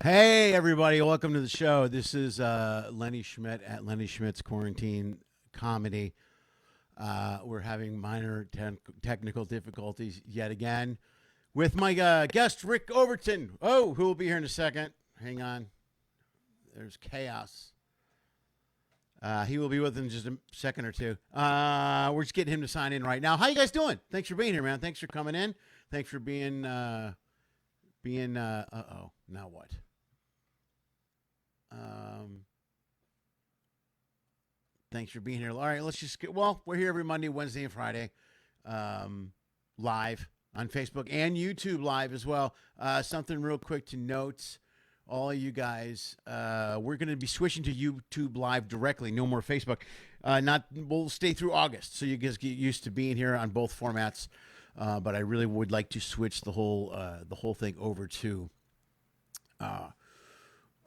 Hey, everybody. Welcome to the show. This is Lenny Schmidt at Lenny Schmidts Quarantine Comedy. We're having minor technical difficulties yet again with my guest, Rick Overton. Oh, who will be here in a second. Hang on. There's chaos. He will be with in just a second or two. We're just getting him to sign in right now. How you guys doing? Thanks for being here, man. Thanks for coming in. Thanks for being, now what? Thanks for being here. All right, let's just get, we're here every Monday, Wednesday, and Friday, live on Facebook and YouTube live as well. Something real quick to note, all of you guys, we're going to be switching to YouTube live directly. No more Facebook. We'll stay through August, so you guys get used to being here on both formats. But I really would like to switch the whole thing over to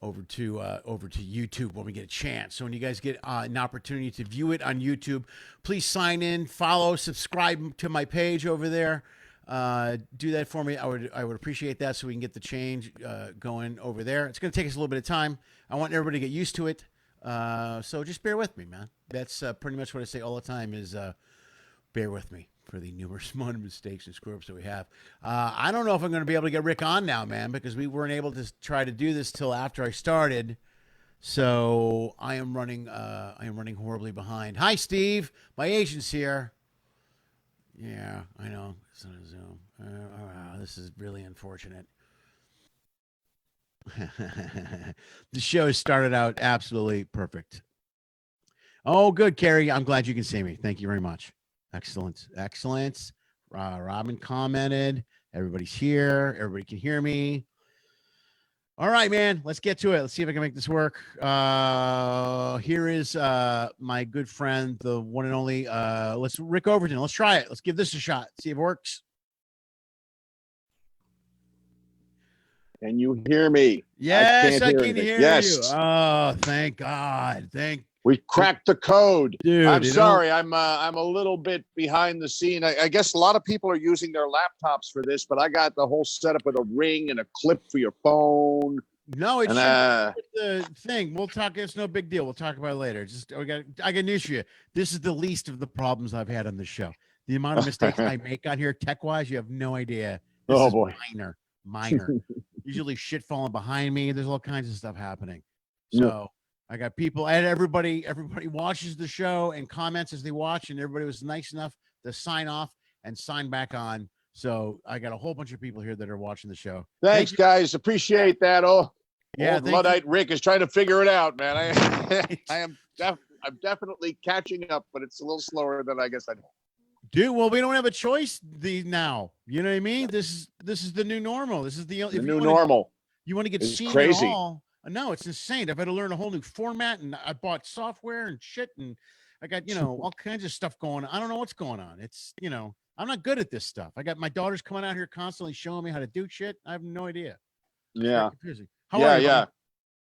YouTube when we get a chance. So when you guys get an opportunity to view it on YouTube, please sign in, follow, subscribe to my page over there. Do that for me. I would appreciate that, so we can get the change going over there. It's going to take us a little bit of time. I want everybody to get used to it. So just bear with me, man. That's pretty much what I say all the time is bear with me for the numerous minor mistakes and screw-ups that we have. I don't know if I'm going to be able to get Rick on now, man, because we weren't able to try to do this till after I started. So I am running horribly behind. Hi, Steve. My agent's here. Yeah, I know. It's on a Zoom. This is really unfortunate. The show started out absolutely perfect. Oh, good, Carrie. I'm glad you can see me. Thank you very much. Excellent. Robin commented. Everybody's here. Everybody can hear me. All right, man. Let's get to it. Let's see if I can make this work. Here is my good friend, the one and only Rick Overton. Let's try it. Let's give this a shot. See if it works. Can you hear me? Yes, I can hear you. Yes. Oh, thank God. We cracked the code. Dude, I'm sorry. I'm a little bit behind the scene. I guess a lot of people are using their laptops for this, but I got the whole setup with a ring and a clip for your phone. No, it's the thing. We'll talk. It's no big deal. We'll talk about it later. I got news for you. This is the least of the problems I've had on the show. The amount of mistakes I make on here tech-wise, you have no idea. This is boy. Minor. Usually shit falling behind me. There's all kinds of stuff happening. So I got people, and everybody watches the show and comments as they watch, and everybody was nice enough to sign off and sign back on. So I got a whole bunch of people here that are watching the show. Thanks, guys. Appreciate that. Yeah, Luddite Rick is trying to figure it out, man. I'm definitely catching up, but it's a little slower than I guess I do. Dude, well, we don't have a choice now. You know what I mean? This is the new normal. This is the new normal. You want to get it's seen crazy. At all? No, it's insane. I've had to learn a whole new format, and I bought software and shit, and I got all kinds of stuff going on. I don't know what's going on. It's I'm not good at this stuff. I got my daughters coming out here constantly showing me how to do shit. I have no idea. Yeah. How are you, yeah.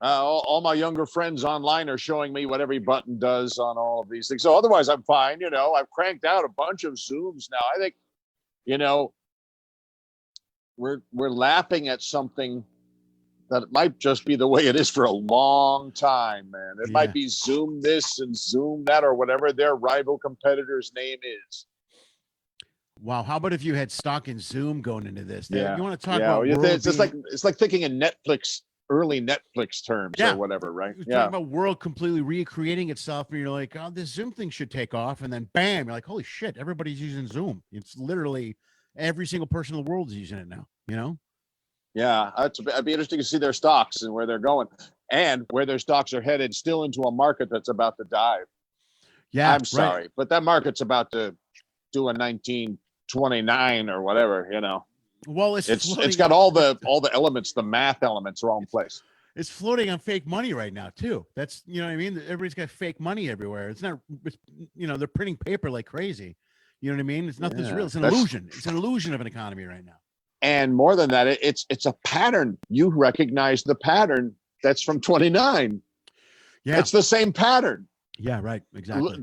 All my younger friends online are showing me what every button does on all of these things. So otherwise, I'm fine. I've cranked out a bunch of Zooms now. I think, we're laughing at something that might just be the way it is for a long time, man. It might be Zoom this and Zoom that, or whatever their rival competitor's name is. Wow, how about if you had stock in Zoom going into this? Yeah. You want to talk about it's like thinking in early Netflix terms or whatever, right? Talking about world completely recreating itself, and you're like, oh, this Zoom thing should take off, and then bam, you're like, holy shit, everybody's using Zoom. It's literally every single person in the world is using it now, Yeah, it'd be interesting to see their stocks and where they're going, and where their stocks are headed still into a market that's about to dive. Yeah, I'm sorry, but that market's about to do a 1929 or whatever, Well, it's got all the elements, the math elements are all in place. It's floating on fake money right now too. That's what I mean. Everybody's got fake money everywhere. It's not. They're printing paper like crazy. You know what I mean? It's nothing's real. It's an illusion. It's an illusion of an economy right now. And more than that, it's a pattern. You recognize the pattern that's from 29. Yeah, it's the same pattern. Yeah, right. Exactly.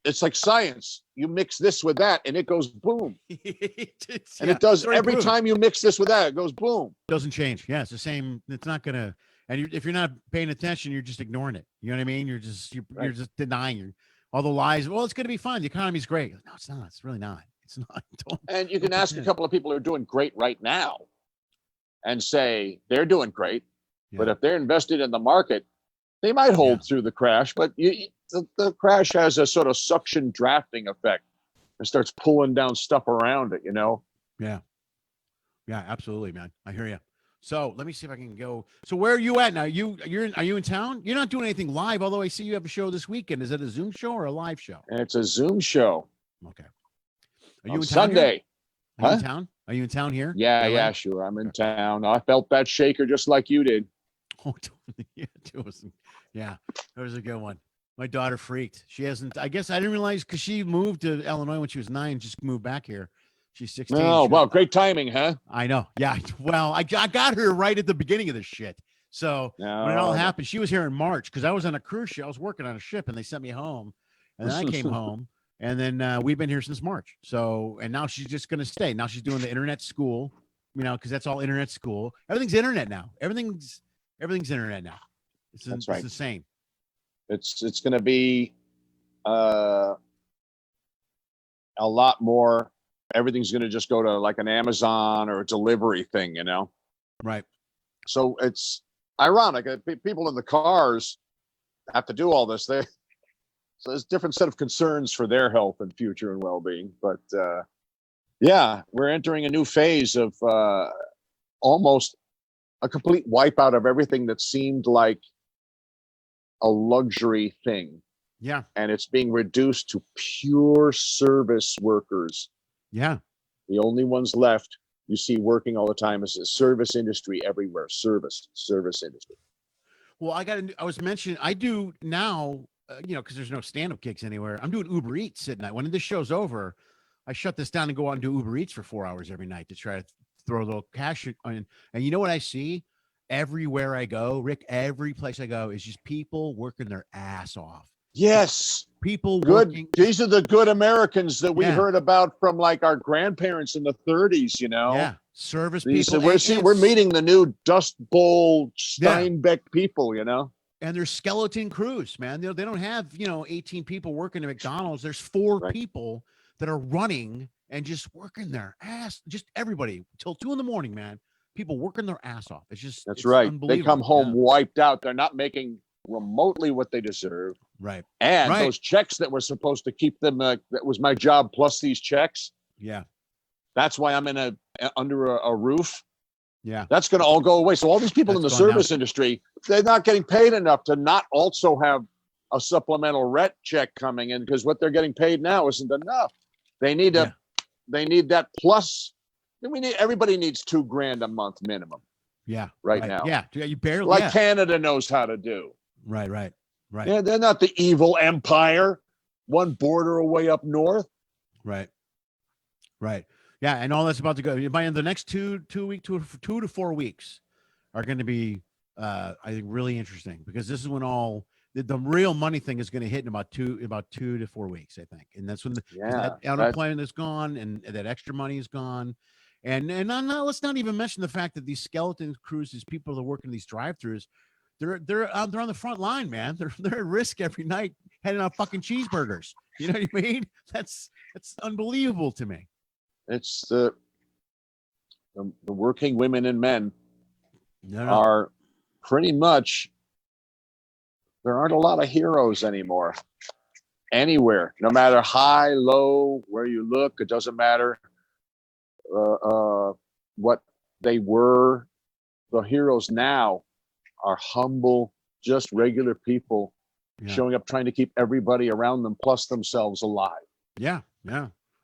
it's like science. You mix this with that, and it goes boom. And it does every time you mix this with that, it goes boom. Doesn't change. Yeah, it's the same. It's not gonna. And if you're not paying attention, you're just ignoring it. You know what I mean? You're just denying all the lies. Well, it's gonna be fine. The economy's great. No, it's not. It's really not. It's not. And you can ask a couple of people who are doing great right now, and say they're doing great. Yeah. But if they're invested in the market, they might hold through the crash, but the crash has a sort of suction drafting effect. It starts pulling down stuff around it, Yeah. Yeah, absolutely, man. I hear you. So let me see if I can go. So where are you at now? Are you in town? You're not doing anything live, although I see you have a show this weekend. Is it a Zoom show or a live show? It's a Zoom show. Okay. Are you on in Sunday? Are you in town? Are you in town here? Yeah, sure. I'm in town. I felt that shaker just like you did. Oh, yeah, that was a good one. My daughter freaked. She hasn't. I guess I didn't realize because she moved to Illinois when she was 9. Just moved back here. She's 16. Oh, well, great timing, huh? I know. Yeah. Well, I got her right at the beginning of this shit. So when it all happened, she was here in March because I was on a cruise ship. I was working on a ship, and they sent me home, and then I came home, and then we've been here since March. So and now she's just gonna stay. Now she's doing the internet school, because that's all internet school. Everything's internet now. Everything's internet now. It's insane. It's going to be a lot more. Everything's going to just go to like an Amazon or a delivery thing, Right. So it's ironic. People in the cars have to do all this. So there's a different set of concerns for their health and future and well-being. But we're entering a new phase of almost a complete wipeout of everything that seemed like a luxury thing. Yeah. And it's being reduced to pure service workers. Yeah. The only ones left you see working all the time is the service industry everywhere. Service industry. Well, I was mentioning, I do now, because there's no stand-up gigs anywhere. I'm doing Uber Eats at night. When this show's over, I shut this down and go out and do Uber Eats for 4 hours every night to try to throw a little cash in. And you know what I see? Everywhere I go, Rick, every place I go is just people working their ass off. Yes. People good. Working. These are the good Americans that we heard about from like our grandparents in the 30s, Yeah. Service people. We're meeting the new Dust Bowl Steinbeck people, And they're skeleton crews, man. They don't have, 18 people working at McDonald's. There's 4 people that are running and just working their ass. Just everybody till 2 a.m, man. People working their ass off. It's right. Unbelievable. They come home wiped out. They're not making remotely what they deserve. Right. And those checks that were supposed to keep them, that was my job plus these checks. Yeah. That's why I'm under a roof. Yeah. That's going to all go away. So all these people in the service industry, they're not getting paid enough to not also have a supplemental rent check coming in because what they're getting paid now isn't enough. They need they need that plus. Everybody needs $2,000 a month minimum. Yeah. Right now. Yeah. You barely like Canada knows how to do. Right. Yeah, they're not the evil empire, one border away up north. Right. Yeah, and all that's about to go. By the next 2 to 4 weeks are going to be, I think, really interesting because this is when all the real money thing is going to hit in about 2 to 4 weeks, I think, and that's when that unemployment is gone and that extra money is gone. And let's not even mention the fact that these skeleton crews, these people that work in these drive-thrus, they're on the front line, man. They're at risk every night, handing out fucking cheeseburgers. You know what I mean? That's unbelievable to me. It's the working women and men are pretty much. There aren't a lot of heroes anymore. Anywhere, no matter high, low, where you look, it doesn't matter. What they were, the heroes now are humble, just regular people showing up, trying to keep everybody around them plus themselves alive. Yeah.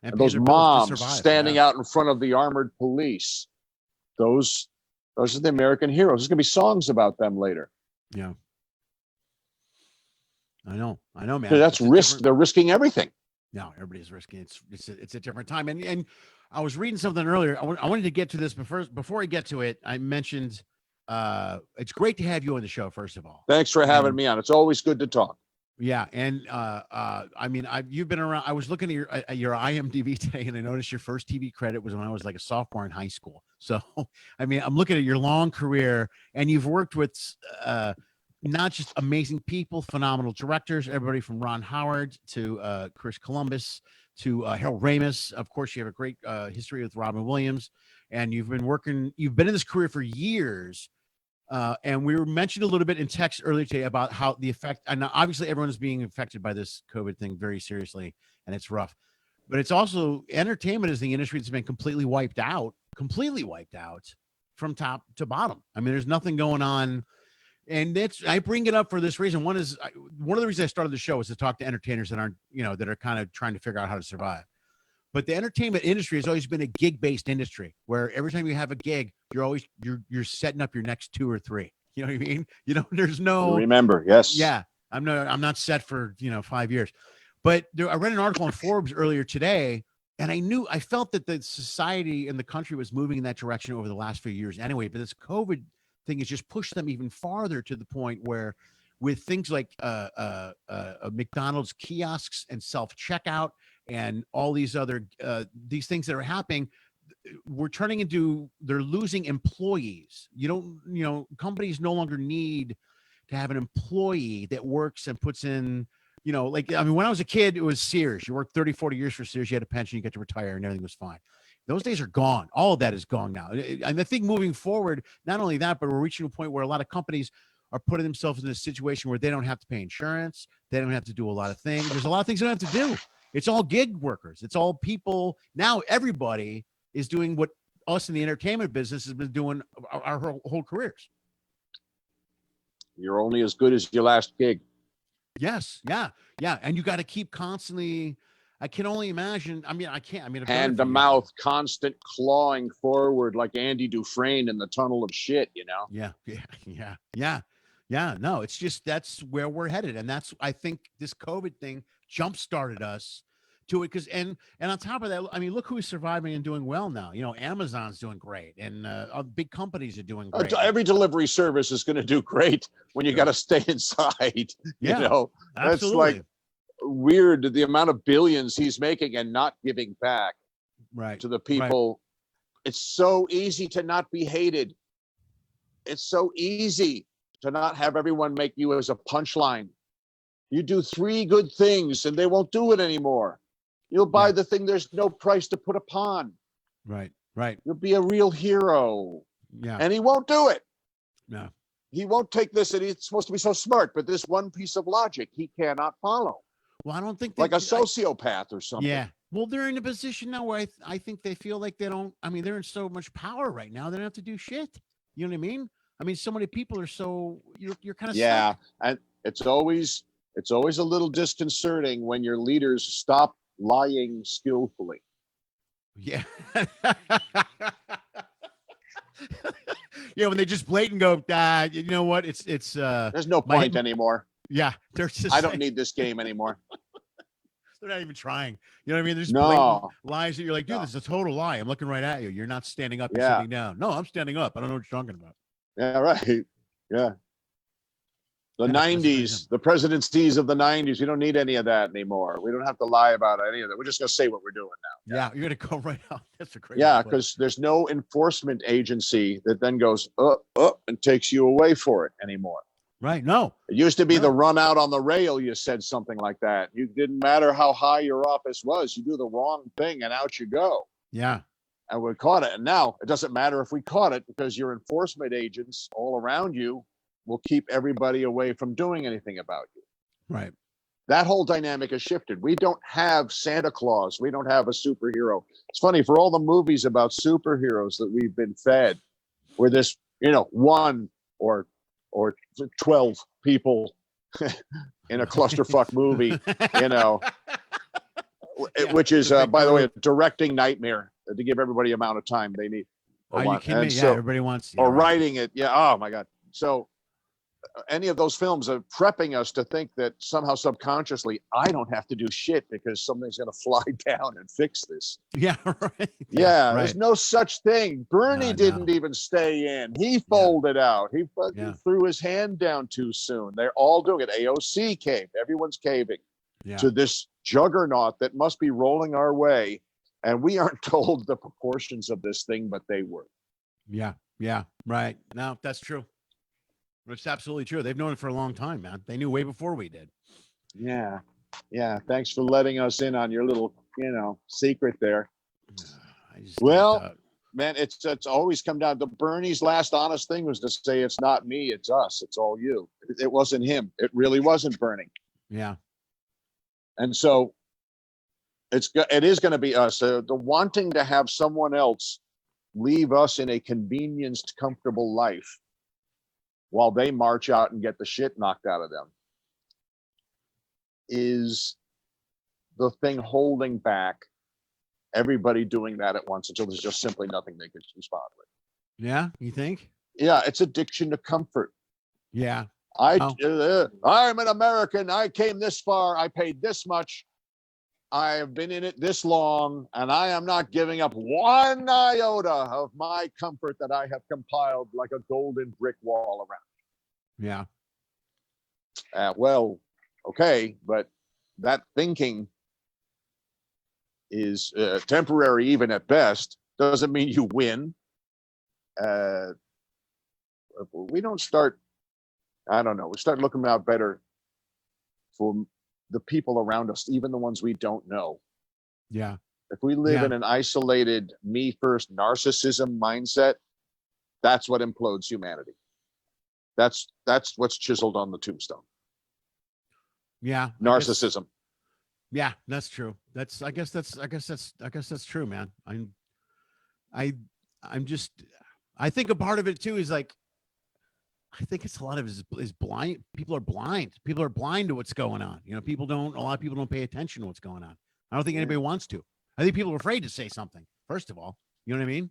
And those moms standing out in front of the armored police, those are the American heroes. There's going to be songs about them later. Yeah. I know, man. That's risk. They're risking everything. No, everybody's risking. It's a different time. And I was reading something earlier. I wanted to get to this, but first, before I get to it, I mentioned it's great to have you on the show. First of all, thanks for having me on. It's always good to talk. Yeah, and I mean, you've been around. I was looking at your IMDb today, and I noticed your first TV credit was when I was like a sophomore in high school. So, I mean, I'm looking at your long career, and you've worked with not just amazing people, phenomenal directors, everybody from Ron Howard to Chris Columbus to Harold Ramis. Of course, you have a great history with Robin Williams, and you've been in this career for years. And we were mentioned a little bit in text earlier today about how the effect, and obviously everyone is being affected by this COVID thing very seriously, and it's rough. But it's also entertainment is the industry that's been completely wiped out from top to bottom. I mean, there's nothing going on. And I bring it up for this reason. One of the reasons I started the show is to talk to entertainers that are kind of trying to figure out how to survive. But the entertainment industry has always been a gig-based industry where every time you have a gig, you're setting up your next 2 or 3. You know what I mean? There's no remember. Yes. Yeah. I'm not set for 5 years. But I read an article on Forbes earlier today, and I felt that the society and the country was moving in that direction over the last few years anyway. But this COVID thing has just pushed them even farther to the point where, with things like McDonald's kiosks and self-checkout and all these other these things that are happening, they're losing employees. Companies no longer need to have an employee that works and puts in, when I was a kid, it was Sears. You worked 30, 40 years for Sears, you had a pension, you get to retire, and everything was fine. Those days are gone. All of that is gone now. And I think moving forward, not only that, but we're reaching a point where a lot of companies are putting themselves in a situation where they don't have to pay insurance. They don't have to do a lot of things. There's a lot of things they don't have to do. It's all gig workers. It's all people. Now everybody is doing what us in the entertainment business has been doing our whole careers. You're only as good as your last gig. Yes. Yeah. Yeah. And you got to keep constantly. I can only imagine. I mean, I can't. I mean, hand to mouth, constant clawing forward like Andy Dufresne in the tunnel of shit. Yeah. No, it's just that's where we're headed, and I think this COVID thing jump started us to it. And on top of that, I mean, look who's surviving and doing well now. Amazon's doing great, and big companies are doing great. Every delivery service is going to do great when you got to stay inside. Yeah, that's like weird. The amount of billions he's making and not giving back to the people. Right. It's so easy to not be hated. It's so easy to not have everyone make you as a punchline. You do 3 good things and they won't do it anymore. You'll buy the thing there's no price to put upon. Right. You'll be a real hero. Yeah. And he won't do it. No. He won't take this, and he's supposed to be so smart, but this one piece of logic he cannot follow. Well, I don't think like a sociopath or something. Yeah. Well, they're in a position now where I think they feel like they don't. I mean, they're in so much power right now. They don't have to do shit. You know what I mean? I mean, so many people are so you're kind of stuck. And it's always a little disconcerting when your leaders stop lying skillfully. Yeah. Yeah, when they just blatant go, you know what? It's there's no point anymore. Yeah, they're just. I don't need this game anymore. They're not even trying. You know what I mean? There's blatant lies that you're like, dude, this is a total lie. I'm looking right at you. You're not standing up. You're sitting down. No, I'm standing up. I don't know what you're talking about. Yeah, right. Yeah. The 90s, the presidencies of the 90s, we don't need any of that anymore. We don't have to lie about any of that. We're just going to say what we're doing now. Yeah, you're going to go right out. That's a crazy. Yeah, because there's no enforcement agency that then goes and takes you away for it anymore. Right. No. It used to be the run out on the rail. You said something like that. You didn't matter how high your office was. You do the wrong thing and out you go. Yeah. And we caught it. And now it doesn't matter if we caught it because your enforcement agents all around you will keep everybody away from doing anything about you. Right. That whole dynamic has shifted. We don't have Santa Claus. We don't have a superhero. It's funny, for all the movies about superheroes that we've been fed, where this, one or 12 people in a clusterfuck movie, which is, by the way, a directing nightmare to give everybody the amount of time they need. Are you kidding me? Yeah, everybody wants. Or writing it. Yeah. Oh my God. So any of those films are prepping us to think that somehow subconsciously I don't have to do shit because something's going to fly down and fix this. Yeah, right. Yeah, right. there's no such thing. Bernie didn't even stay in. He folded out. He fucking threw his hand down too soon. They're all doing it. AOC caved. Everyone's caving to this juggernaut that must be rolling our way. And we aren't told the proportions of this thing, but they were. Yeah, right. No, that's true. It's absolutely true. They've known it for a long time, man. They knew way before we did. Yeah. Thanks for letting us in on your little, secret there. Man, it's always come down to Bernie's last honest thing was to say, it's not me, it's us, it's all you. It wasn't him. It really wasn't Bernie. Yeah. And so it is going to be us. The wanting to have someone else leave us in a convenienced, comfortable life while they march out and get the shit knocked out of them is the thing holding back everybody doing that at once until there's just simply nothing they could respond with. Yeah, you think? Yeah, it's addiction to comfort. Yeah. I'm an American. I came this far. I paid this much. I have been in it this long, and I am not giving up one iota of my comfort that I have compiled like a golden brick wall around. Yeah. Well, okay, but that thinking is temporary, even at best. Doesn't mean you win. We don't start, I don't know, we start looking out better for the people around us, even the ones we don't know. Yeah. If we live in an isolated, me first narcissism mindset, that's what implodes humanity. That's what's chiseled on the tombstone. Yeah. Narcissism. Yeah, that's true. I guess that's true, man. I think a part of it too is like, I think it's a lot of it is blind. People are blind. People are blind to what's going on. A lot of people don't pay attention to what's going on. I don't think anybody wants to. I think people are afraid to say something, first of all. You know what I mean?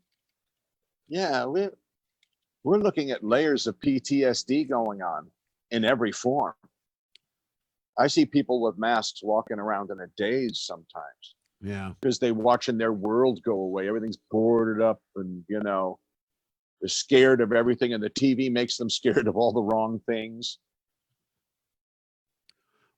Yeah, we're looking at layers of PTSD going on in every form. I see people with masks walking around in a daze sometimes. Yeah. Because they're watching their world go away. Everything's boarded up and, they're scared of everything, and the TV makes them scared of all the wrong things.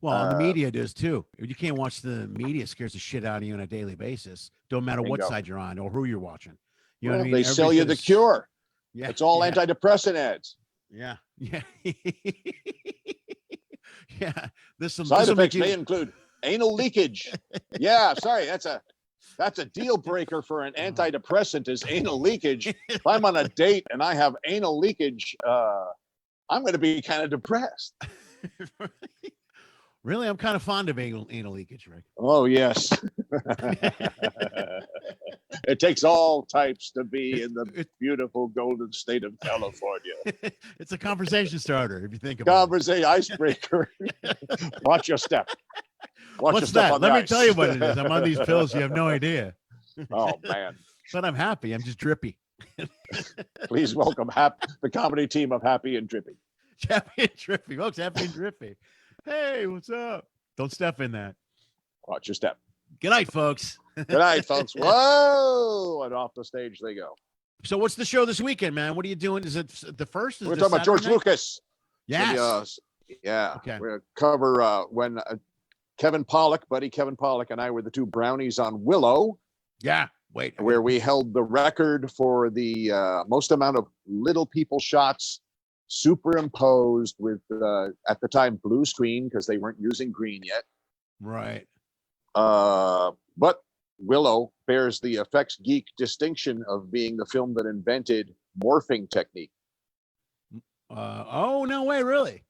Well, the media does too. You can't watch the media; scares the shit out of you on a daily basis. Don't matter what side you're on or who you're watching. You know what I mean? They sell you the cure. Yeah, it's all antidepressant ads. Yeah. Yeah. There's some side effects may include anal leakage. Yeah, sorry, that's a deal breaker for an antidepressant is anal leakage. If I'm on a date and I have anal leakage, I'm going to be kind of depressed. Really? I'm kind of fond of anal leakage, Rick. Oh, yes. It takes all types to be in the beautiful golden state of California. It's a conversation starter, if you think about it. Conversation icebreaker. Watch your step. What's that? Let me tell you what it is. I'm on these pills. You have no idea. Oh, man. But I'm happy. I'm just drippy. Please welcome the comedy team of Happy and Drippy. Happy and Drippy. Folks, Happy and Drippy. Hey, what's up? Don't step in that. Watch your step. Good night, folks. Good night, folks. Whoa! And off the stage they go. So what's the show this weekend, man? What are you doing? Is it the first? We're talking about George Lucas. Yes. Yeah. Okay. We're going to cover when Kevin Pollak, and I were the two brownies on Willow. Yeah. Where we held the record for the most amount of little people shots superimposed with, at the time, blue screen because they weren't using green yet. Right. But Willow bears the effects geek distinction of being the film that invented morphing technique. Oh, no way, really?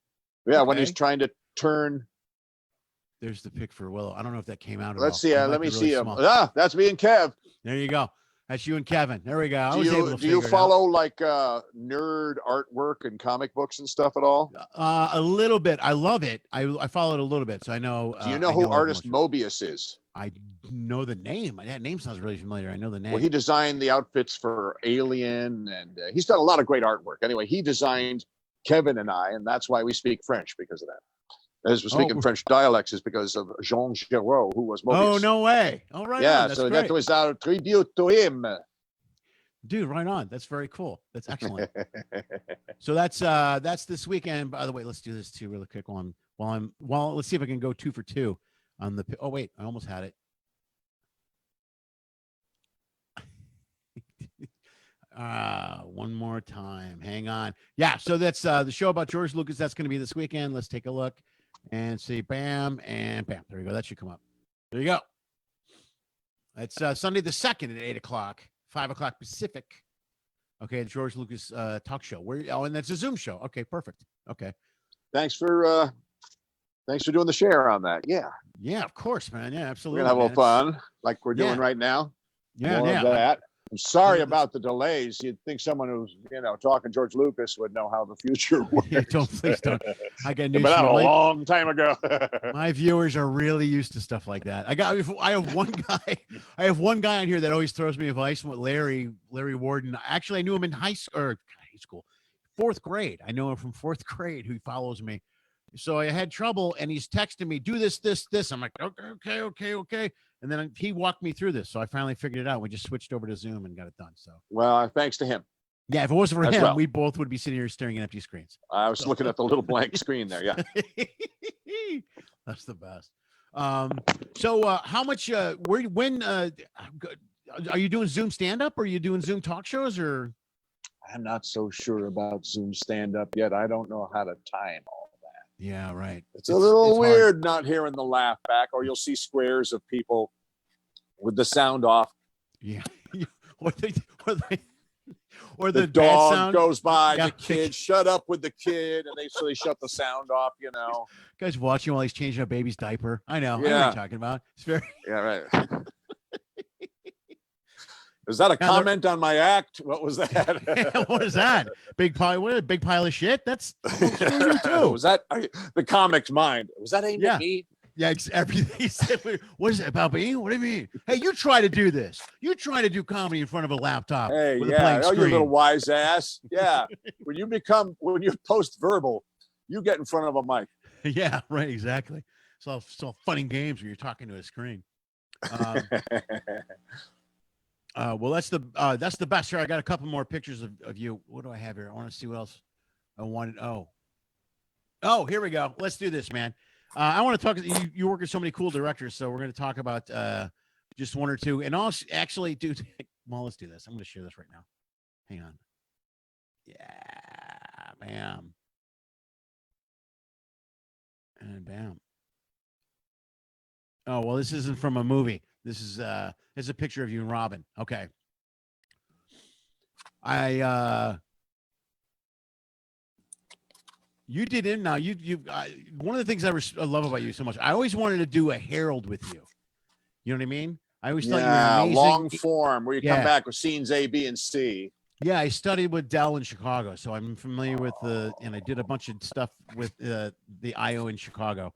Yeah, okay. When he's trying to turn. There's the pic for Willow. I don't know if that came out at Let's all. see. Let me see him. That's me and Kev. There you go. That's you and Kevin. There we go. Do you follow like nerd artwork and comic books and stuff at all? A little bit. I love it. I follow it a little bit, so I know. Do you know who artist Mobius is? I know the name. That name sounds really familiar. I know the name. Well, he designed the outfits for Alien, and he's done a lot of great artwork. Anyway, he designed Kevin and I, and that's why we speak French, because of that. As we're speaking French dialects is because of Jean Giraud, who was Mobius. Oh, no way. All right. Yeah, That's so great. that was our tribute to him. Dude, right on. That's very cool. That's excellent. So that's this weekend. By the way, let's do this too really quick while let's see if I can go 2 for 2 on the. Oh wait, I almost had it. One more time. Hang on. Yeah, so that's the show about George Lucas. That's going to be this weekend. Let's take a look and see. Bam and bam. There you go. That should come up. There you go. It's Sunday the 2nd at 8 o'clock, 5 o'clock Pacific. Okay, the George Lucas talk show. And that's a Zoom show. Okay, perfect. Okay. Thanks for doing the share on that. Yeah. Yeah, of course, man. Yeah, absolutely. We're gonna have a little fun, like we're doing right now. Yeah, More of that. I'm sorry about the delays. You'd think someone who's talking George Lucas would know how the future works. Yeah, please don't. I got news. But that a long time ago. My viewers are really used to stuff like that. I have one guy on here that always throws me advice. Larry Warden. Actually, I knew him in high school, 4th grade. I know him from 4th grade. Who follows me. So I had trouble, and he's texting me, do this. I'm like, okay. And then he walked me through this. So I finally figured it out. We just switched over to Zoom and got it done. So, well, thanks to him. Yeah, if it wasn't for him, we both would be sitting here staring at empty screens. I was looking at the little blank screen there. Yeah. That's the best. So how much, when are you doing Zoom stand-up, or are you doing Zoom talk shows, or? I'm not so sure about Zoom stand-up yet. I don't know how to time all. Yeah, right. It's a little weird not hearing the laugh back, or you'll see squares of people with the sound off. Yeah. or the dog sound goes by, the kid, shut up with the kid, and they shut the sound off, Guy's watching while he's changing a baby's diaper. I know. Yeah. I know what you're talking about. It's very right. Is that a comment on my act? What was that? What is that? Big pile of shit? That's too. Was that the comic's mind? Was that aimed at me? Yeah, everything he said. What is it about me? What do you mean? Hey, you try to do this. You try to do comedy in front of a laptop. Hey, with a blank screen. You little wise ass. Yeah. when you post verbal, you get in front of a mic. Yeah, right. Exactly. It's all fun and games when you're talking to a screen. Well, that's the best. Here, I got a couple more pictures of you. What do I have here? I want to see what else I wanted. Oh, here we go. Let's do this, man. I want to talk. You work with so many cool directors, so we're going to talk about just one or two. And also, actually, dude. Well, let's do this. I'm going to share this right now. Hang on. Yeah, bam, and bam. Oh well, this isn't from a movie. This is a picture of you and Robin. Okay. You did it now. One of the things I love about you so much. I always wanted to do a Herald with you. You know what I mean? I always thought you were amazing. Long form where you come back with scenes A, B, and C. Yeah, I studied with Dell in Chicago, so I'm familiar with and I did a bunch of stuff with the IO in Chicago.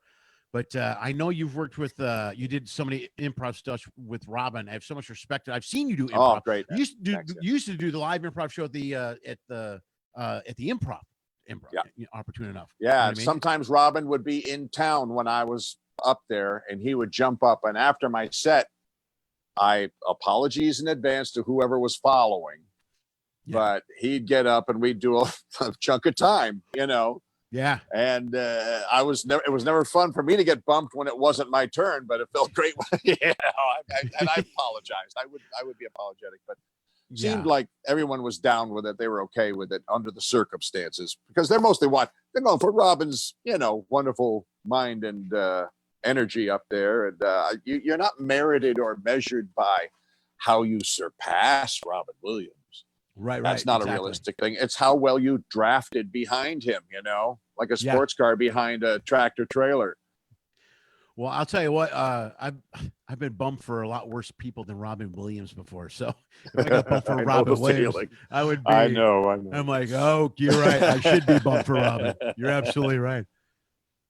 But I know you've worked with, you did so many improv stuff with Robin. I have so much respect. I've seen you do improv. Oh, great. You used to do the live improv show at the improv. Yeah. Opportune enough. Yeah. You know what I mean? Sometimes Robin would be in town when I was up there, and he would jump up. And after my set, apologies in advance to whoever was following. Yeah. But he'd get up and we'd do a chunk of time, Yeah. And it was never fun for me to get bumped when it wasn't my turn, but it felt great. And I apologized. I would be apologetic, but it seemed like everyone was down with it. They were okay with it under the circumstances, because they're going for Robin's, wonderful mind and energy up there. And you're not merited or measured by how you surpass Robin Williams. Right. That's not a realistic thing. It's how well you drafted behind him, like a sports car behind a tractor trailer. Well, I'll tell you what, I've been bumped for a lot worse people than Robin Williams before. So if I got bumped for Robin Williams, I would be. I know. I'm like, oh, you're right. I should be bumped for Robin. You're absolutely right.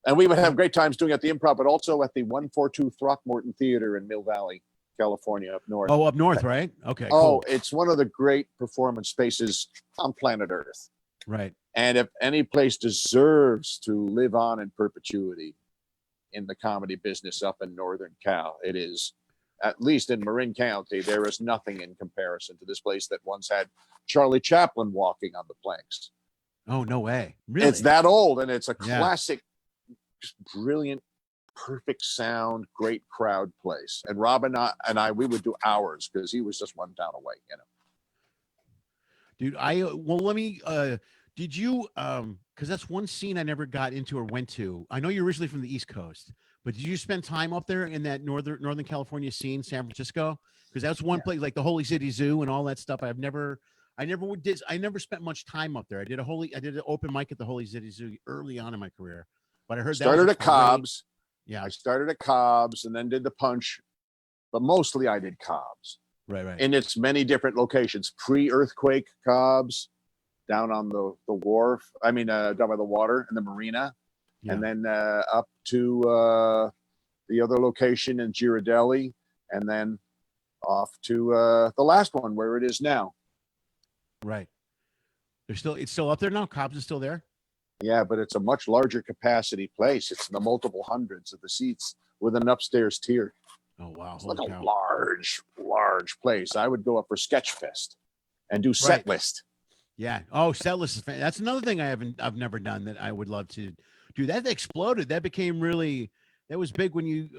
And we would have great times doing it at the Improv, but also at the 142 Throckmorton Theater in Mill Valley, California, up north. Oh, up north, right? Okay. Oh, cool. It's one of the great performance spaces on planet Earth. Right. And if any place deserves to live on in perpetuity in the comedy business up in Northern Cal, it is, at least in Marin County, there is nothing in comparison to this place that once had Charlie Chaplin walking on the planks. Oh, no way. Really? It's that old, and it's a Yeah. classic, brilliant, perfect sound, great crowd place. And Rob and I, we would do hours because he was just one town away, you know. Dude, well, let me, did you, because that's one scene I never got into or went to. I know you're originally from the East Coast, but did you spend time up there in that Northern California scene, San Francisco? Because that's one place, like the Holy City Zoo and all that stuff. I never spent much time up there. I did an open mic at the Holy City Zoo early on in my career, but I heard Started at Cobb's. Yeah, I started at Cobb's and then did the Punch, but mostly I did Cobb's. Right. In its many different locations, pre-earthquake Cobb's, down on the wharf. I mean, down by the water in the marina, and then up to the other location in Ghirardelli, and then off to the last one where it is now. Right. It's still up there now. Cobb's is still there. Yeah, but it's a much larger capacity place. It's in the multiple hundreds of the seats with an upstairs tier. Oh, wow. It's like a large place. I would go up for Sketchfest and do set list. Yeah. Oh, set list is that's another thing I've never done that I would love to do. That exploded. That became that was big when you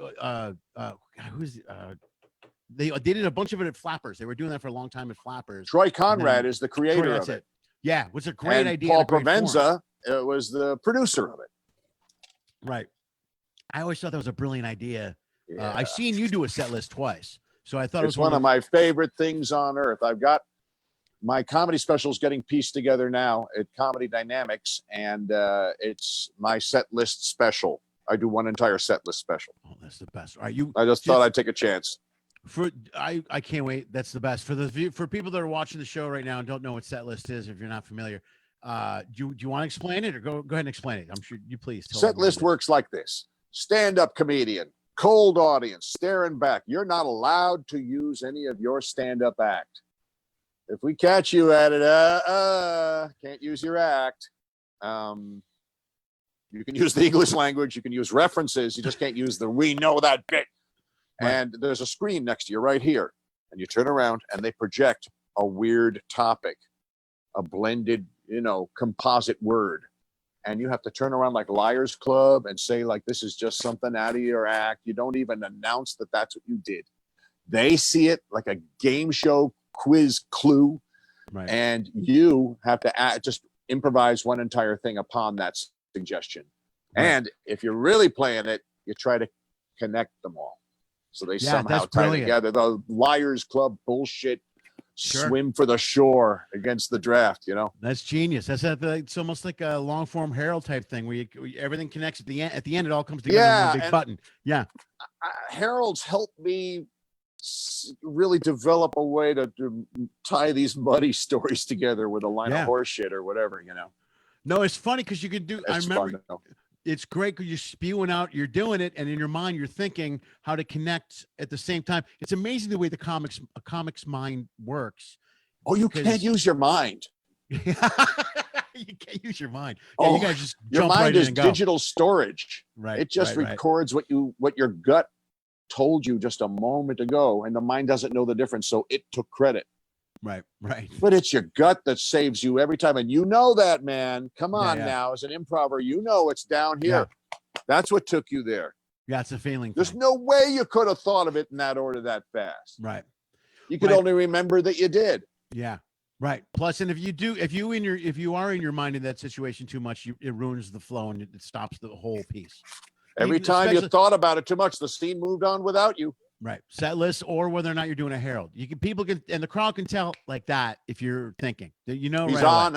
they did a bunch of it at Flappers. They were doing that for a long time at Flappers. Troy Conrad is the creator of it. Yeah, was a great idea. Paul Provenza was the producer of it. Right. I always thought that was a brilliant idea. Yeah. I've seen you do a set list twice, so I thought it's one of my favorite things on earth. I've got my comedy specials getting pieced together now at Comedy Dynamics, and it's my set list special. I do one entire set list special. Oh, that's the best. All right, I just thought I'd take a chance. I can't wait. That's the best for people that are watching the show right now and don't know what set list is. If you're not familiar, do you want to explain it or go ahead and explain it? I'm sure you please. Set list works like this: stand-up comedian, cold audience, staring back. You're not allowed to use any of your stand-up act. If we catch you at it, can't use your act. You can use the English language. You can use references. You just can't use we know that bit. Right. And there's a screen next to you right here. And you turn around and they project a weird topic, a blended, composite word. And you have to turn around like Liars Club and say, like, this is just something out of your act. You don't even announce that that's what you did. They see it like a game show quiz clue. Right. And you have to just improvise one entire thing upon that suggestion. Right. And if you're really playing it, you try to connect them all. So they somehow tie together. The Liars Club bullshit swim for the shore against the draft, That's genius. It's almost like a long form Herald type thing where everything connects at the end. At the end, it all comes together in one big button. Yeah. Herald's helped me really develop a way to tie these muddy stories together with a line of horse shit or whatever, No, it's funny because you can do. I remember. It's great because you're spewing out, you're doing it, and in your mind, you're thinking how to connect at the same time. It's amazing the way a comic's mind works. Oh, you can't use your mind. You can't use your mind. Yeah, you guys just your jump mind right is in and digital storage. Right. It just records what your gut told you just a moment ago, and the mind doesn't know the difference, so it took credit. Right. But it's your gut that saves you every time. And you know that, man. Come on now. As an improver, it's down here. Yeah. That's what took you there. Yeah, it's a feeling. There's no way you could have thought of it in that order that fast. Right. You could only remember that you did. Yeah. Right. Plus, and if you are in your mind in that situation too much, it ruins the flow and it stops the whole piece. Every time you thought about it too much, the scene moved on without you. Right. Set list or whether or not you're doing a Herald. People can, and the crowd can tell like that if you're thinking, he's on.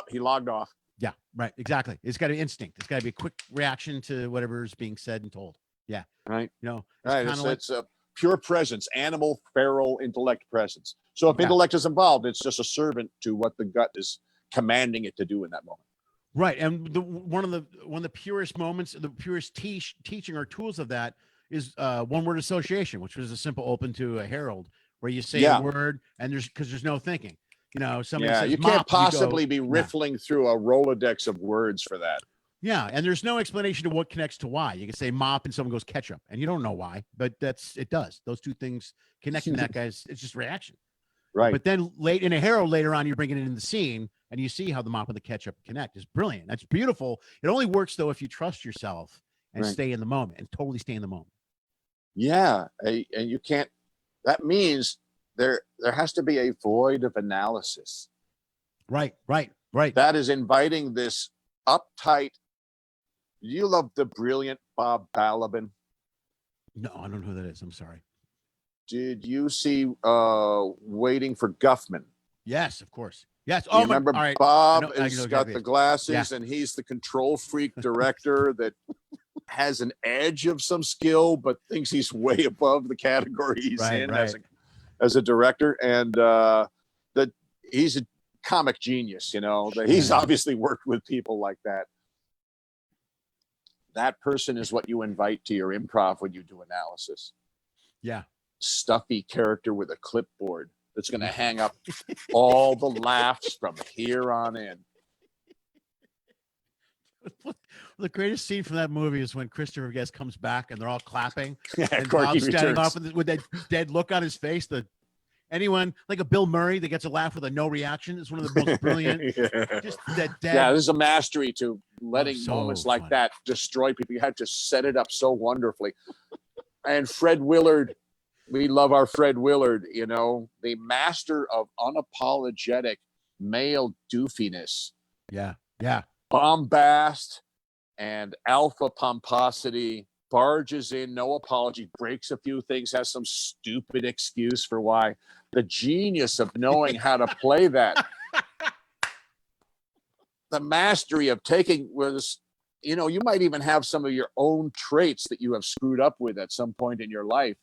He logged off. Yeah. Right. Exactly. It's got to be instinct. It's got to be a quick reaction to whatever is being said and told. Yeah. Right. It's it's a pure presence, animal, feral intellect presence. So if intellect is involved, it's just a servant to what the gut is commanding it to do in that moment. Right. And one of the purest moments, the purest teaching or tools of that is one word association, which was a simple open to a Herald where you say a word and there's no thinking. You know, somebody Yeah, says you mop, can't you go, possibly be "Nah." riffling through a Rolodex of words for that. Yeah, and there's no explanation to what connects to why. You can say mop and someone goes ketchup, and you don't know why, but it does. Those two things connect in that guy's. It's just reaction. Right. But then late in a hero later on, you're bringing it in the scene, and you see how the mop and the ketchup connect. It's brilliant. That's beautiful. It only works though if you trust yourself and Right. stay in the moment and totally stay in the moment. Yeah, and you can't. That means there has to be a void of analysis. Right. That is inviting this uptight. You love the brilliant Bob Balaban. No, I don't know who that is. I'm sorry. Did you see Waiting for Guffman? Yes, of course. Yes. You Oh, remember all right. Bob I has know got exactly. the glasses, Yeah. and he's the control freak director that has an edge of some skill, but thinks he's way above the category he's in as a director, and that he's a comic genius. You know, that he's obviously worked with people like that. That person is what you invite to your improv when you do analysis. Yeah. Stuffy character with a clipboard that's going to hang up all the laughs from here on in. The greatest scene from that movie is when Christopher Guest comes back and they're all clapping, and Corky Bob's standing returns. off with that dead look on his face. Anyone like a Bill Murray that gets a laugh with a no reaction is one of the most brilliant. Just that dead. Yeah, this is a mastery to letting so moments like funny. that destroy people. You had to set it up so wonderfully. And Fred Willard, we love our Fred Willard, you know, the master of unapologetic male doofiness. Yeah. Bombast and alpha pomposity, barges in, no apology, breaks a few things, has some stupid excuse for why. The genius of knowing how to play that. The mastery of taking was, you know, you might even have some of your own traits that you have screwed up with at some point in your life.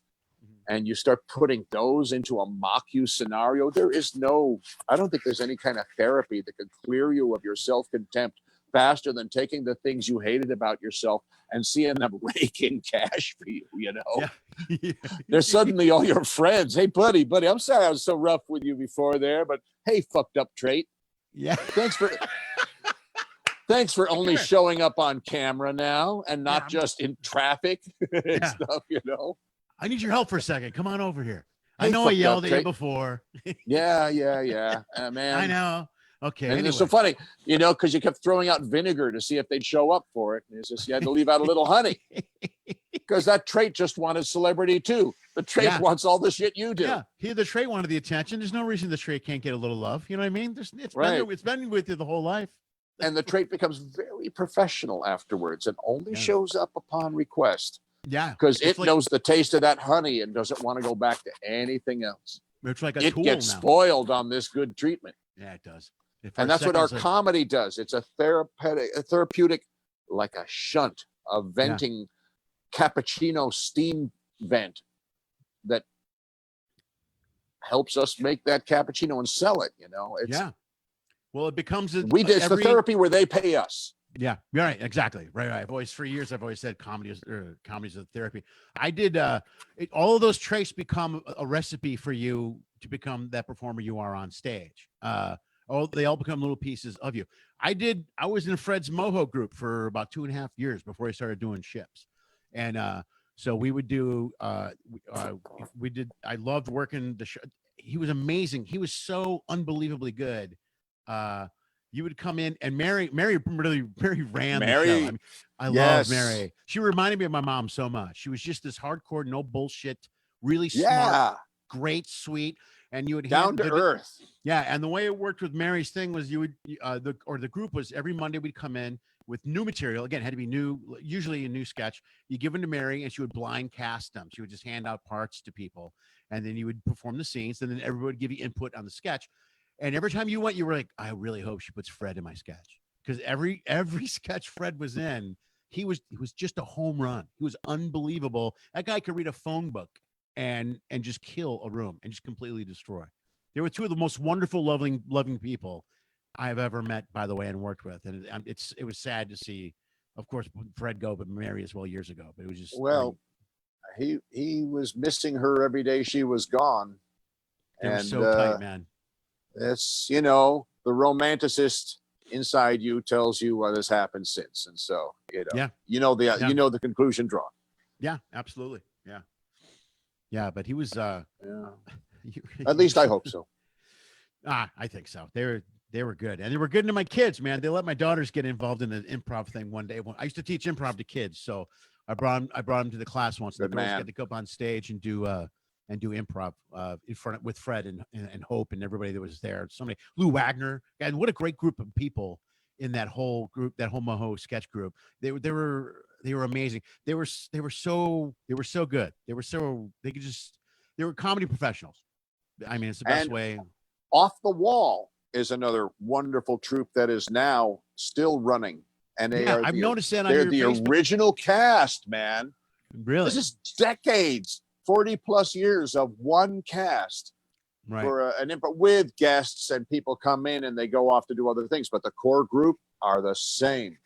And you start putting those into a mock you scenario. I don't think there's any kind of therapy that could clear you of your self-contempt faster than taking the things you hated about yourself and seeing them rake in cash for you, you know? Yeah. They're suddenly all your friends. Hey, buddy, I'm sorry I was so rough with you before there, but hey, fucked up trait. Yeah. Thanks for only showing up on camera now and not just in traffic and stuff, you know? I need your help for a second. Come on over here. Hey, I know I yelled at you before. Yeah. Man. I know. Okay. And anyway. it's so funny, you know, because you kept throwing out vinegar to see if they'd show up for it. And it's just, you had to leave out a little honey because that trait just wanted celebrity too. The trait wants all the shit you do. Yeah. The trait wanted the attention. There's no reason the trait can't get a little love. You know what I mean? It's been with you the whole life. And the trait becomes very professional afterwards and only shows up upon request. Yeah. Because it knows the taste of that honey and doesn't want to go back to anything else. It's like it gets spoiled on this good treatment. Yeah, it does. And that's what our comedy does. It's a therapeutic, like a shunt, a venting cappuccino steam vent that helps us make that cappuccino and sell it, you know? Well, it becomes it's the therapy where they pay us. Yeah, right, exactly. Right. For years I've always said comedy is a therapy. I did all of those traits become a recipe for you to become that performer you are on stage. They all become little pieces of you. I was in Fred's Moho group for about 2.5 years before I started doing ships. And so we would do I loved working the show. He was amazing. He was so unbelievably good. You would come in, and Mary really ran the show. I mean, I love Mary. She reminded me of my mom so much. She was just this hardcore, no bullshit, really smart, great, sweet, and you would down to earth. Yeah, and the way it worked with Mary's thing was the group was every Monday we'd come in with new material. Again, it had to be new, usually a new sketch. You give them to Mary, and she would blind cast them. She would just hand out parts to people, and then you would perform the scenes, and then everybody would give you input on the sketch. And every time you went, you were like, I really hope she puts Fred in my sketch. Because every sketch Fred was in, he was just a home run. He was unbelievable. That guy could read a phone book and just kill a room and just completely destroy. They were two of the most wonderful, loving people I have ever met, by the way, and worked with. And it was sad to see, of course, Fred go, but Mary as well years ago. But it was just he was missing her every day she was gone. They were so tight, man. it's, you know, the romanticist inside you tells you what has happened since. And so, Yeah. you know the conclusion drawn. Yeah, absolutely. Yeah. Yeah, but he was Yeah. At least I hope so. I think so. They were good, and they were good to my kids, man. They let my daughters get involved in the improv thing one day. I used to teach improv to kids, so I brought them to the class once. Good the girls man. got to go up on stage and do improv in front with Fred and Hope and everybody that was there. Somebody, Lou Wagner, and what a great group of people in that whole group, that whole Moho sketch group. They were amazing. They were so good. They were comedy professionals. I mean, it's the best way. Off the Wall is another wonderful troupe that is now still running, and I've noticed that on they're your the Facebook. Original cast, man. Really, this is decades, 40+ years of one cast, right? For an improv with guests, and people come in and they go off to do other things, but the core group are the same,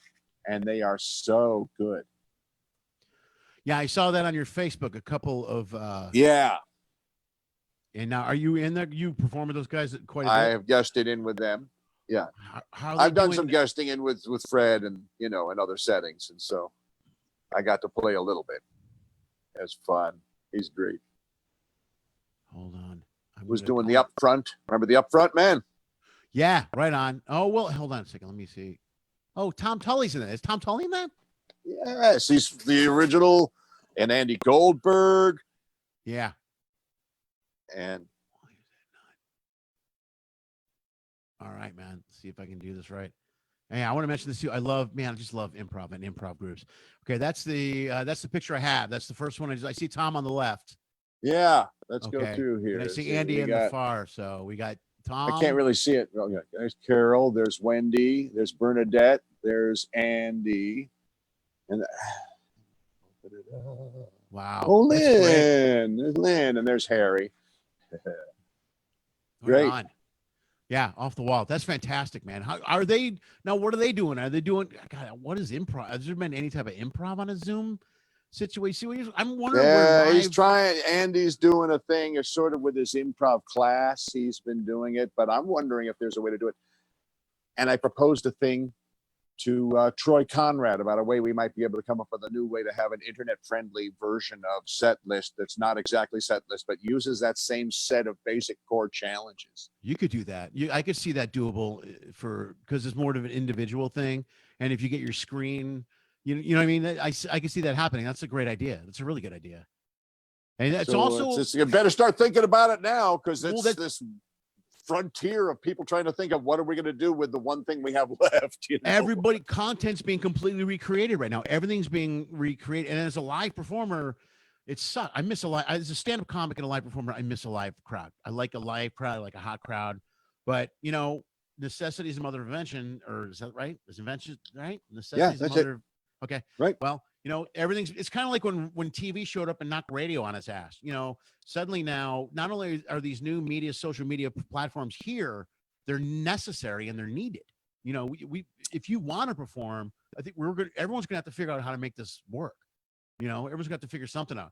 and they are so good. Yeah, I saw that on your Facebook. A couple of yeah. And now, are you in there? You perform with those guys quite a bit? I have guested in with them. Yeah. How I've done some guesting in with Fred and, in other settings. And so I got to play a little bit. It's fun. He's great. Hold on. Was doing the upfront. Remember the upfront, man? Yeah, right on. Oh, well, hold on a second. Let me see. Oh, Tom Tully's in that. Is Tom Tully in that? Yes. He's the original. And Andy Goldberg. Yeah. And all right, man. Let's see if I can do this right. Hey, I want to mention this too. I just love improv and improv groups. Okay, that's the picture I have. That's the first one. I see Tom on the left. Yeah, let's go through here. And I see Andy in the far. So we got Tom. I can't really see it. Okay. There's Carol. There's Wendy. There's Bernadette. There's Andy. And wow. Oh, Lynn. There's Lynn, and there's Harry. Great. Yeah, Off the Wall. That's fantastic, man. How are they now? What are they doing? Are they doing? God, what is improv? Has there been any type of improv on a Zoom situation? I'm wondering. Yeah, he's trying. Andy's doing a thing, it's sort of with his improv class. He's been doing it, but I'm wondering if there's a way to do it. And I proposed a thing to Troy Conrad about a way we might be able to come up with a new way to have an internet-friendly version of Set List that's not exactly Set List, but uses that same set of basic core challenges. You could do that. I could see that doable because it's more of an individual thing. And if you get your screen, you know what I mean? I can see that happening. That's a great idea. That's a really good idea. And that's you better start thinking about it now, because it's this frontier of people trying to think of what are we going to do with the one thing we have left. Content's being completely recreated right now. Everything's being recreated, and as a live performer, it sucks. I miss as a stand-up comic and a live performer, I miss a live crowd. I like a live crowd, I like a hot crowd, but necessity is the mother of invention, or is that right? Is invention right? Necessity is the mother of, okay, right. Well, it's kind of like when TV showed up and knocked radio on its ass. Suddenly now, not only are these new social media platforms here, they're necessary and they're needed. We if you want to perform, I think everyone's gonna have to figure out how to make this work. Everyone's got to figure something out.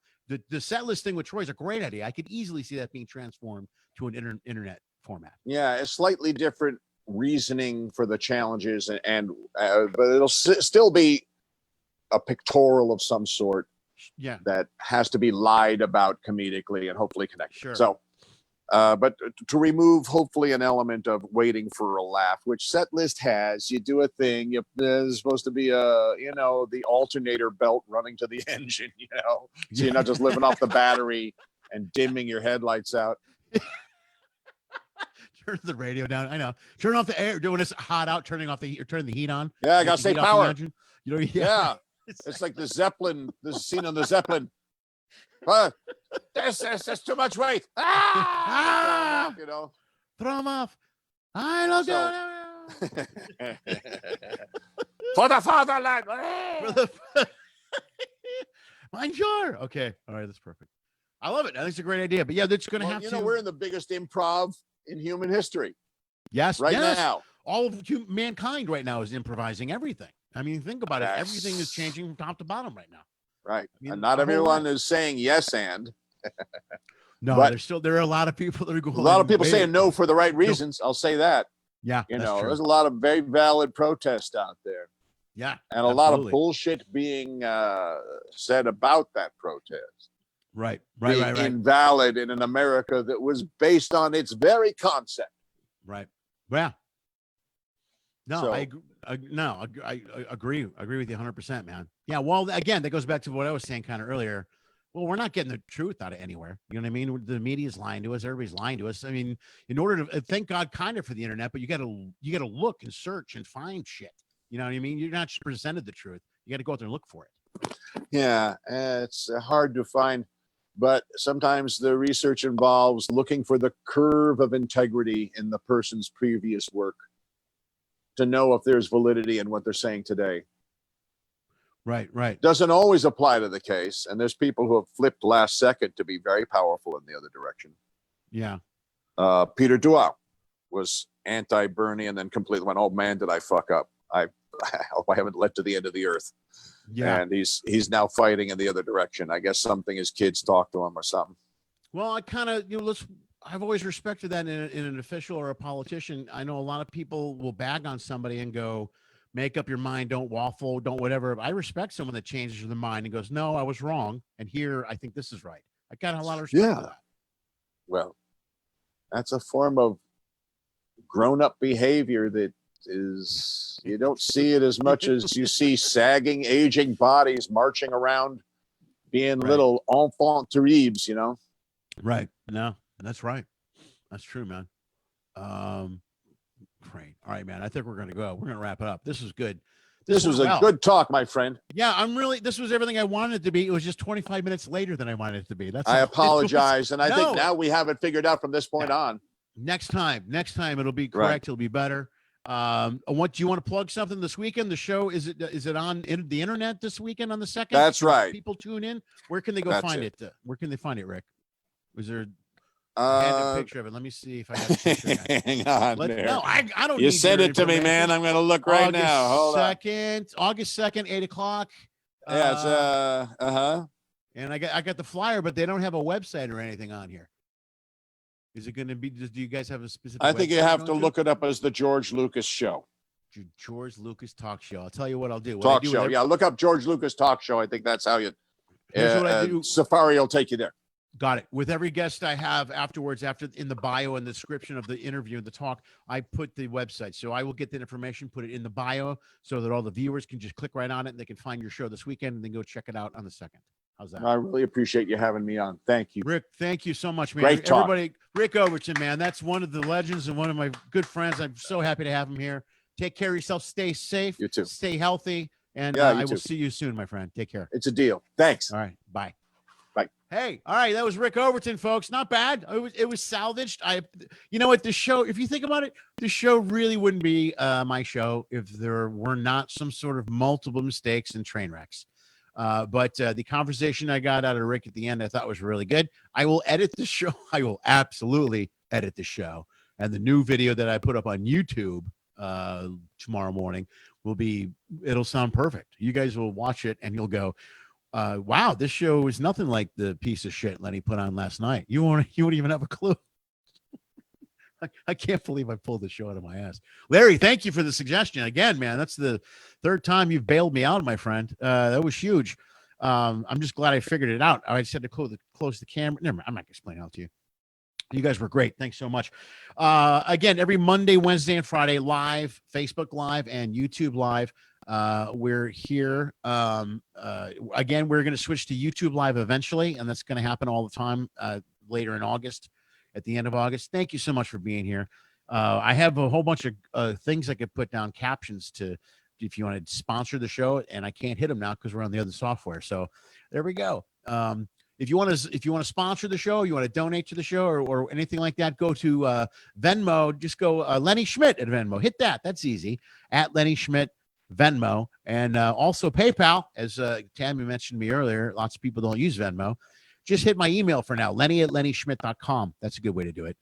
The set list thing with Troy is a great idea. I could easily see that being transformed to an internet format. Yeah, a slightly different reasoning for the challenges, but it'll still be a pictorial of some sort. Yeah, that has to be lied about comedically and hopefully connected. Sure. So, but to remove hopefully an element of waiting for a laugh, which Set List has. You do a thing. There's supposed to be the alternator belt running to the engine. So you're not just living off the battery and dimming your headlights out. Turn the radio down. I know. Turn off the air. When it's hot out, turning the heat on. Yeah, I gotta say power. Yeah. It's like the Zeppelin. This is scene on the Zeppelin. That's too much weight. Throw them off. I don't know. For the fatherland. Mind sure. Okay. All right. That's perfect. I love it. I think it's a great idea. But yeah, that's going to have to. We're in the biggest improv in human history. Yes. Right now. All of mankind right now is improvising everything. I mean, think about it. Everything is changing from top to bottom right now. Right. And not everyone is saying yes and. No, But there are a lot of people that are going. a lot of people "Wait, saying no for the right reasons. I'll say that. Yeah, You that's know, true. there's a lot of very valid protest out there. Yeah, And a lot of bullshit being said about that protest. Right. Being invalid in an America that was based on its very concept. Right. Yeah. No, So, I agree. I agree with you 100%, man. Yeah. Well, again, that goes back to what I was saying kind of earlier. Well, we're not getting the truth out of anywhere. You know what I mean? The media's lying to us. Everybody's lying to us. I mean, in order to thank God kind of for the internet, but you got to look and search and find shit. You know what I mean? You're not just presented the truth. You got to go out there and look for it. Yeah, it's hard to find, but sometimes the research involves looking for the curve of integrity in the person's previous work to know if there's validity in what they're saying today. Right. Doesn't always apply to the case, and there's people who have flipped last second to be very powerful in the other direction. Yeah. Peter Duau was anti-Bernie and then completely went, "Oh man, did I fuck up? I hope I haven't led to the end of the earth." Yeah. And he's now fighting in the other direction. I guess something his kids talk to him or something. Well, I kind of, I've always respected that in an official or a politician. I know a lot of people will bag on somebody and go, make up your mind, don't waffle, don't whatever. I respect someone that changes their mind and goes, no, I was wrong. And here, I think this is right. I got a lot of respect for that. Well, that's a form of grown-up behavior that is, you don't see it as much as you see sagging, aging bodies marching around being little enfant terribles, you know? Right. No, that's right. That's true, man. Great. All right, man. I think we're going to go. We're going to wrap it up. This was good. This was a good talk, my friend. Yeah, this was everything I wanted it to be. It was just 25 minutes later than I wanted it to be. I apologize. And I think now we have it figured out from this point on. Next time it'll be correct. Right. It'll be better. What do you want to plug something this weekend? The show, is it on the internet this weekend on the 2nd? That's right. People tune in. Where can they go find it? Where can they find it, Rick? Was there a picture of it? Let me see if I got a picture. Hang on. No, I don't. You send it to me, man. I'm going to look right now. Hold on. August 2nd, 8:00. Yeah, it's And I got the flyer, but they don't have a website or anything on here. Is it going to be? Do you guys have a specific? I think you have to look it up as the George Lucas Show. George Lucas Talk Show. I'll tell you what I'll do. Talk show. Yeah, look up George Lucas Talk Show. I think that's how you. Here's what I do. Safari will take you there. Got it. With every guest I have afterwards, in the bio and the description of the interview and the talk, I put the website. So I will get the information, put it in the bio so that all the viewers can just click right on it and they can find your show this weekend and then go check it out on the 2nd. How's that? I really appreciate you having me on. Thank you. Rick, thank you so much, man. Great talk. Everybody, Rick Overton, man. That's one of the legends and one of my good friends. I'm so happy to have him here. Take care of yourself. Stay safe. You too. Stay healthy. And I will see you soon, my friend. Take care. It's a deal. Thanks. All right. Bye. Bye. Hey, all right. That was Rick Overton, folks. Not bad. It was salvaged. You know what? The show, if you think about it, the show really wouldn't be my show if there were not some sort of multiple mistakes and train wrecks. But the conversation I got out of Rick at the end, I thought was really good. I will edit the show. I will absolutely edit the show. And the new video that I put up on YouTube tomorrow morning it'll sound perfect. You guys will watch it and you'll go, wow, this show is nothing like the piece of shit Lenny put on last night. You won't even have a clue. I can't believe I pulled the show out of my ass. Larry, thank you for the suggestion. Again, man, that's the 3rd time you've bailed me out, my friend. That was huge. I'm just glad I figured it out. I just had to close the camera. Never mind. I'm not going to explain it out to you. You guys were great. Thanks so much. Again, every Monday, Wednesday, and Friday, live, Facebook Live and YouTube Live. We're here. Again, we're going to switch to YouTube Live eventually, and that's going to happen all the time later in August, at the end of August. Thank you so much for being here. I have a whole bunch of things I could put down captions to if you want to sponsor the show, and I can't hit them now because we're on the other software. So there we go. If you want to sponsor the show, you want to donate to the show or anything like that, go to Venmo. Just go Lenny Schmidt at Venmo. Hit that. That's easy. At Lenny Schmidt Venmo, and also PayPal. As Tammy mentioned to me earlier, lots of people don't use Venmo. Just hit my email for now, lenny@lennyschmidt.com. That's a good way to do it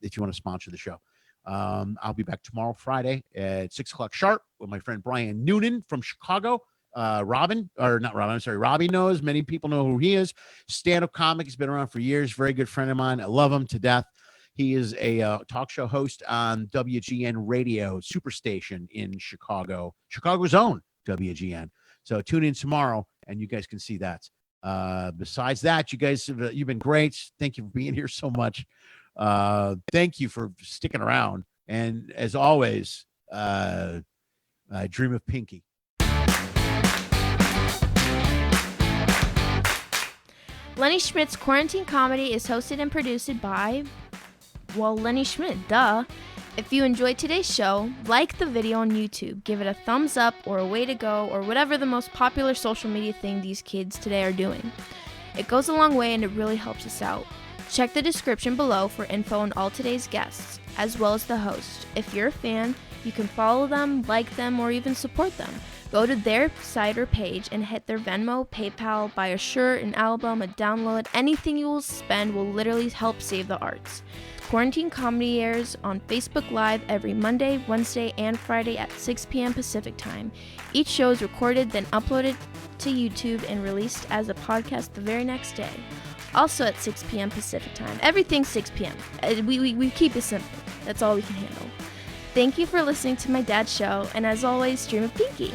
if you want to sponsor the show. I'll be back tomorrow, Friday, at 6:00 sharp with my friend Brian Noonan from Chicago. Robin, or not Robin, I'm sorry, Robbie knows. Many people know who he is. Stand-up comic. He's been around for years. Very good friend of mine. I love him to death. He is a talk show host on WGN Radio Superstation in Chicago, Chicago's own WGN. So tune in tomorrow, and you guys can see that. Besides that, you guys, you've been great. Thank you for being here so much. Thank you for sticking around. And as always, dream of Pinky. Lenny Schmidts Quarantine Comedy is hosted and produced by, well, Lenny Schmidt, duh. If you enjoyed today's show, like the video on YouTube, give it a thumbs up or a way to go or whatever the most popular social media thing these kids today are doing. It goes a long way and it really helps us out. Check the description below for info on all today's guests, as well as the host. If you're a fan, you can follow them, like them, or even support them. Go to their site or page and hit their Venmo, PayPal, buy a shirt, an album, a download. Anything you will spend will literally help save the arts. Quarantine Comedy airs on Facebook Live every Monday, Wednesday, and Friday at 6 p.m. Pacific Time. Each show is recorded, then uploaded to YouTube and released as a podcast the very next day. Also at 6 p.m. Pacific Time. Everything's 6 p.m. We keep it simple. That's all we can handle. Thank you for listening to my dad's show, and as always, dream of Pinky.